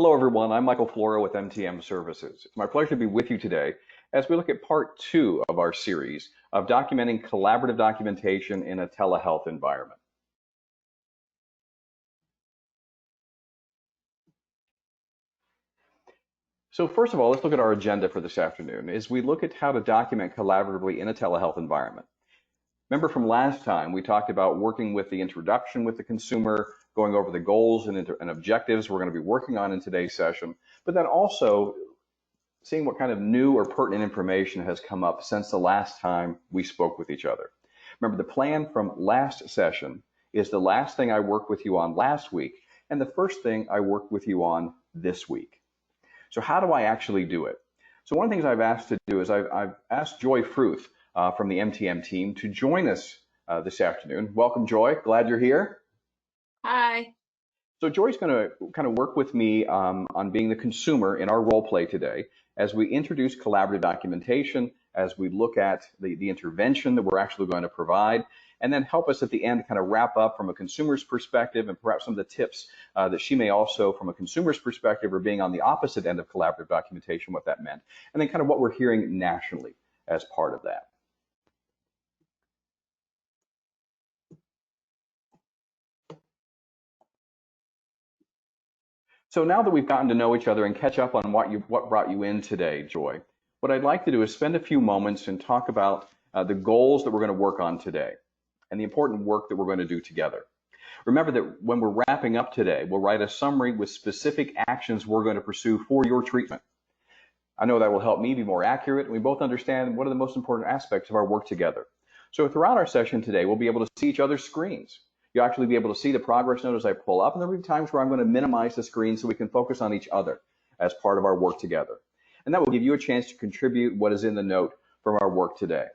Hello, everyone. I'm Michael Flora with MTM Services. It's my pleasure to be with you today as we look at part 2 of our series of documenting collaborative documentation in a telehealth environment. So first of all, let's look at our agenda for this afternoon as we look at how to document collaboratively in a telehealth environment. Remember from last time, we talked about working with the introduction with the consumer, going over the goals and objectives we're going to be working on in today's session, but then also seeing what kind of new or pertinent information has come up since the last time we spoke with each other. Remember, the plan from last session is the last thing I worked with you on last week and the first thing I worked with you on this week. So how do I actually do it? So one of the things I've asked to do is I've asked Joy Fruth from the MTM team to join us this afternoon. Welcome, Joy. Glad you're here. Hi. So Joy's going to kind of work with me on being the consumer in our role play today as we introduce collaborative documentation, as we look at the intervention that we're actually going to provide, and then help us at the end kind of wrap up from a consumer's perspective and perhaps some of the tips that she may also, from a consumer's perspective, or being on the opposite end of collaborative documentation, what that meant, and then kind of what we're hearing nationally as part of that. So now that we've gotten to know each other and catch up on what brought you in today, Joy, what I'd like to do is spend a few moments and talk about the goals that we're going to work on today and the important work that we're going to do together. Remember that when we're wrapping up today, we'll write a summary with specific actions we're going to pursue for your treatment. I know that will help me be more accurate, and we both understand what are the most important aspects of our work together. So throughout our session today, we'll be able to see each other's screens. You'll actually be able to see the progress note as I pull up, and there'll be times where I'm going to minimize the screen so we can focus on each other as part of our work together. And that will give you a chance to contribute what is in the note from our work today.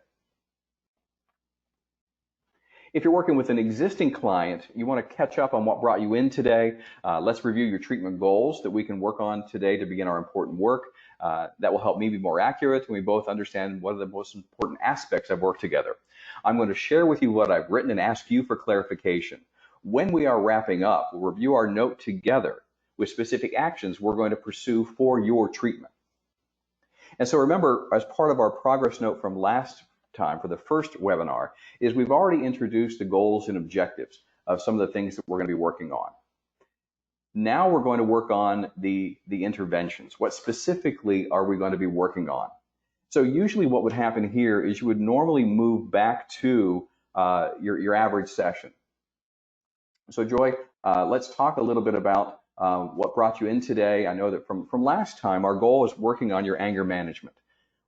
If you're working with an existing client, you want to catch up on what brought you in today. Let's review your treatment goals that we can work on today to begin our important work. That will help me be more accurate, and we both understand what are the most important aspects of work together. I'm going to share with you what I've written and ask you for clarification. When we are wrapping up, we'll review our note together with specific actions we're going to pursue for your treatment. And so remember, as part of our progress note from last time for the first webinar, is we've already introduced the goals and objectives of some of the things that we're going to be working on. Now we're going to work on the interventions. What specifically are we going to be working on? So usually what would happen here is you would normally move back to your average session. So Joy, let's talk a little bit about what brought you in today. I know that from last time, our goal was working on your anger management.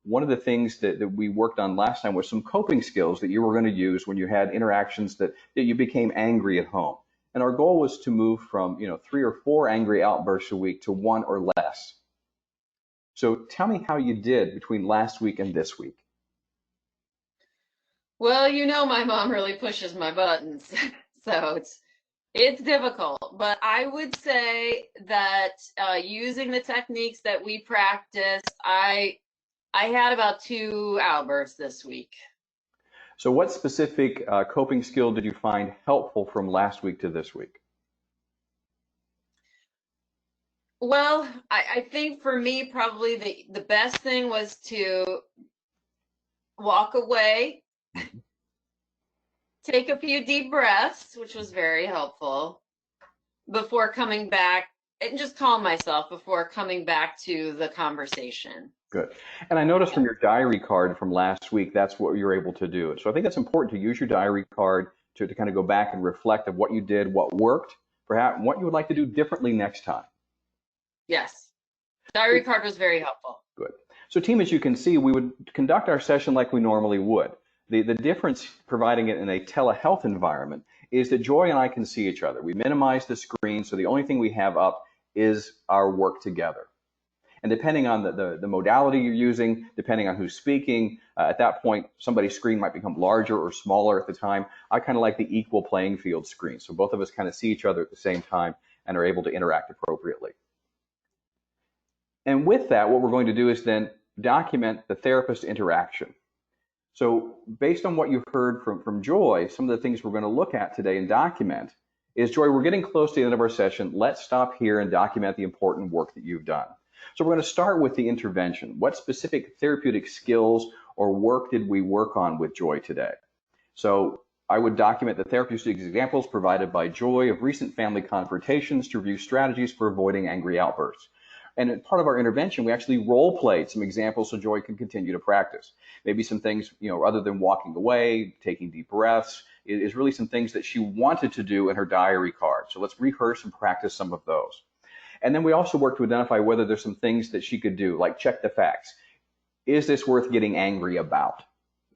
One of the things that we worked on last time was some coping skills that you were going to use when you had interactions that you became angry at home. And our goal was to move from 3 or 4 angry outbursts a week to 1 or less. So tell me how you did between last week and this week. Well, my mom really pushes my buttons, so it's difficult. But I would say that using the techniques that we practiced, I had about 2 outbursts this week. So what specific coping skill did you find helpful from last week to this week? Well, I think for me, probably the best thing was to walk away, take a few deep breaths, which was very helpful, before coming back, and just calm myself before coming back to the conversation. Good. And I noticed from your diary card from last week, that's what you're able to do. So I think it's important to use your diary card to kind of go back and reflect of what you did, what worked, perhaps what you would like to do differently next time. Yes. Diary card was very helpful. Good. So team, as you can see, we would conduct our session like we normally would. The difference providing it in a telehealth environment is that Joy and I can see each other. We minimize the screen, so the only thing we have up is our work together. And depending on the modality you're using, depending on who's speaking, at that point, somebody's screen might become larger or smaller at the time. I kind of like the equal playing field screen. So both of us kind of see each other at the same time and are able to interact appropriately. And with that, what we're going to do is then document the therapist interaction. So based on what you've heard from Joy, some of the things we're going to look at today and document is, Joy, we're getting close to the end of our session. Let's stop here and document the important work that you've done. So we're going to start with the intervention. What specific therapeutic skills or work did we work on with Joy today? So I would document the therapeutic examples provided by Joy of recent family confrontations to review strategies for avoiding angry outbursts. And as part of our intervention, we actually role played some examples so Joy can continue to practice. Maybe some things, other than walking away, taking deep breaths, is really some things that she wanted to do in her diary card. So let's rehearse and practice some of those. And then we also work to identify whether there's some things that she could do, like check the facts. Is this worth getting angry about?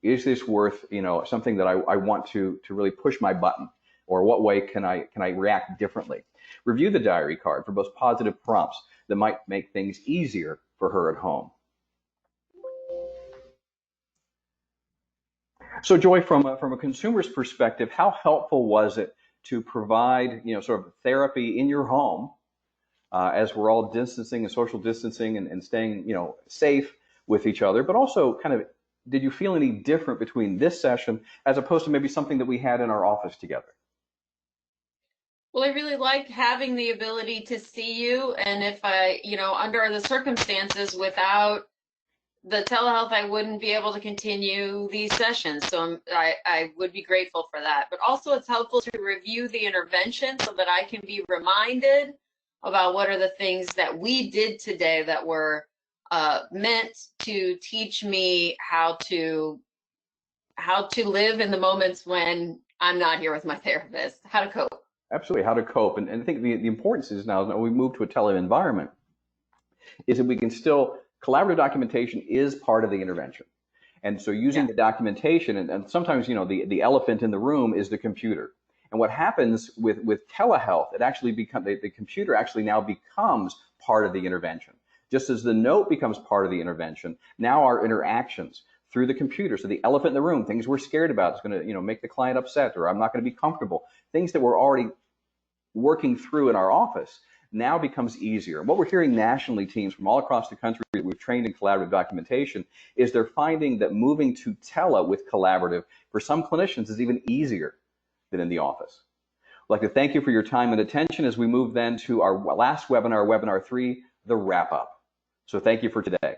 Is this worth, something that I want to really push my button? Or what way can I react differently? Review the diary card for both positive prompts that might make things easier for her at home. So Joy, from a consumer's perspective, how helpful was it to provide, sort of therapy in your home as we're all distancing and social distancing and staying, safe with each other, but also kind of, did you feel any different between this session as opposed to maybe something that we had in our office together? Well, I really like having the ability to see you. And if I, under the circumstances without the telehealth, I wouldn't be able to continue these sessions. So I would be grateful for that. But also it's helpful to review the intervention so that I can be reminded about what are the things that we did today that were meant to teach me how to live in the moments when I'm not here with my therapist, how to cope. Absolutely, how to cope. And I think the importance is now that we move to a tele environment is that we can still, collaborative documentation is part of the intervention. And so using the documentation, and sometimes, the elephant in the room is the computer. And what happens with telehealth, it actually becomes, the computer actually now becomes part of the intervention. Just as the note becomes part of the intervention, now our interactions through the computer. So the elephant in the room, things we're scared about, is going to, make the client upset, or I'm not going to be comfortable. Things that we're already working through in our office now becomes easier. And what we're hearing nationally, teams from all across the country that we've trained in collaborative documentation, is they're finding that moving to tele with collaborative for some clinicians is even easier than in the office. I'd like to thank you for your time and attention as we move then to our last webinar, webinar 3, the wrap up. So thank you for today.